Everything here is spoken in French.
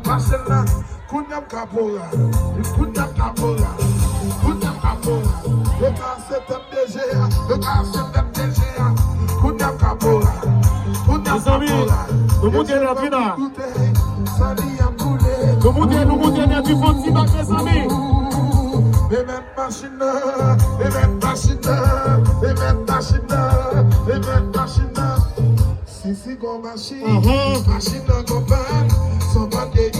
Marcella, Kunyam Kapora, Kunyam Kapora, Kunyam Kapora, le cas c'est MDG, le cas c'est MDG, Kunyam Kapora, Kunyam Kapora. Nous montons la vida. Nous montons la vie pour les amis. Les mêmes machines, les mêmes machines, les mêmes machines, les mêmes machines. Si, go machine, machine, go back, somebody.